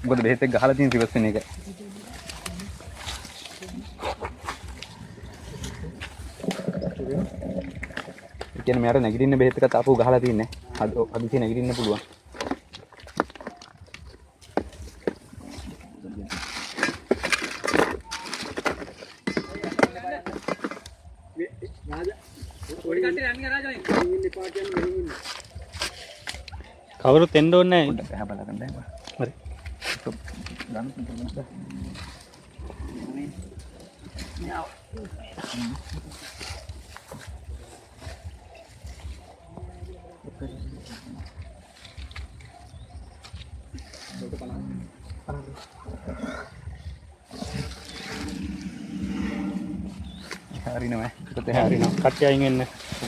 මොකද බෙහෙත් එක ගහලා තියෙන රිවර්ස් වෙන එක. ඒ කියන්නේ මෙයාට නැගිටින්න බෙහෙත් එකත් ආපහු ගහලා තින්නේ. හදිසියෙ නැගිටින්න පුළුවන්. කවුරුත් එන්න ඕනේ නැහැ. පොඩ්ඩක් එහා බලන්න බෑ. හරි. ගන්න පුළුවන්. හරිනම ඒකත් හරිනම කට්ටිය අයින් වෙන්න.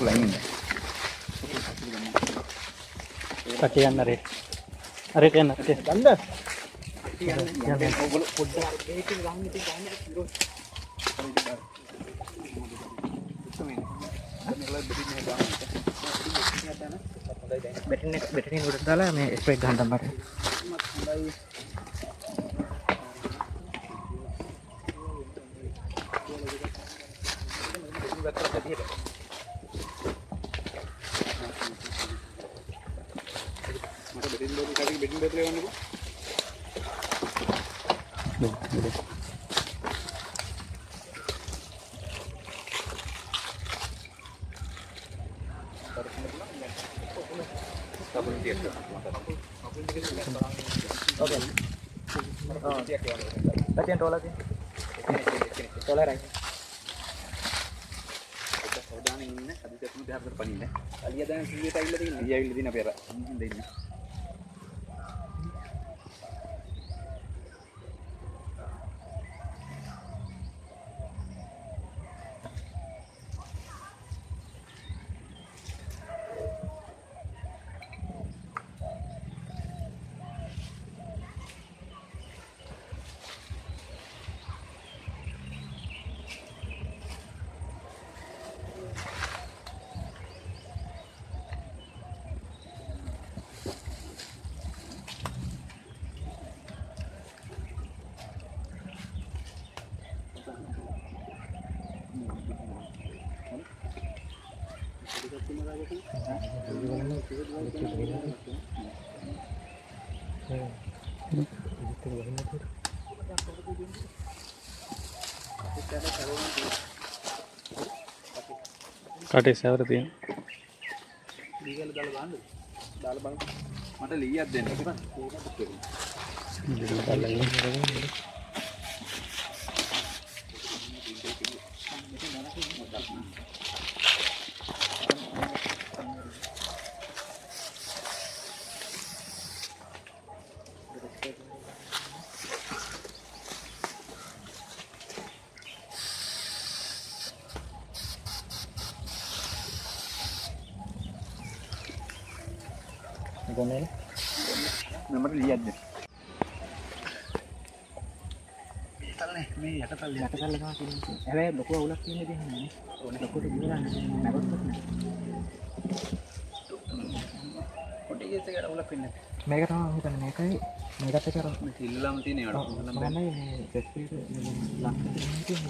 ලයින් ඉන්න. කට්ටිය යන්න රේ. අරේ යන්න. ගන්න. ඔයගොල්ලෝ පොඩ්ඩක් මේක ගන්න ඉතින් ගන්න ඉරෝ. බැටරින් උඩට දාලා මේ ස්ප්‍රේ ගන්න තමයි. Latihan rola sih. Rola right. Kita saudara ini, habis itu dia harus berpanin deh. Kali ada yang sih tahu lagi, dia lebih nak berak. Ini. කාටේ සවර තියෙන. දීගල දාලා බලන්න. දාලා බලන්න. මට ලීයක් දෙන්න. ඒක ගොන්නේ මට ලීයක් දෙන්න. මේ යටතල් යටතල් එකක් තියෙනවා. හැබැයි ලොකු අවුලක් තියෙන දෙයක් නෑ. ඕනේ ලොකුට ගිහලා නැගොත් නෑ. පොඩි කේස් එකකට අවුලක් වෙන්නේ නැහැ. මේක තමයි මම හිතන්නේ මේකයි මේකත් එක අර සිල්ලම තියෙන ඒවට මොනවද බෑ. තමයි මේ ස්පීඩ් ලක්ෂ තියෙන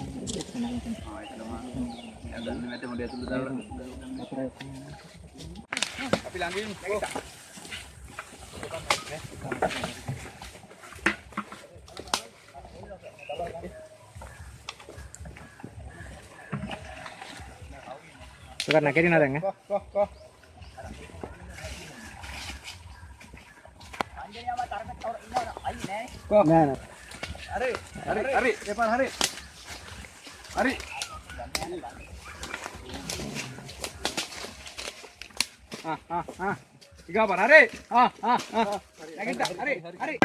ගන්න මැද හොඳ ඇතුළට දාලා අපි ළඟින් Suka nakirin na rin eh. Nah. Hari, depan hari. Hari. Tiga apa hari? Hari.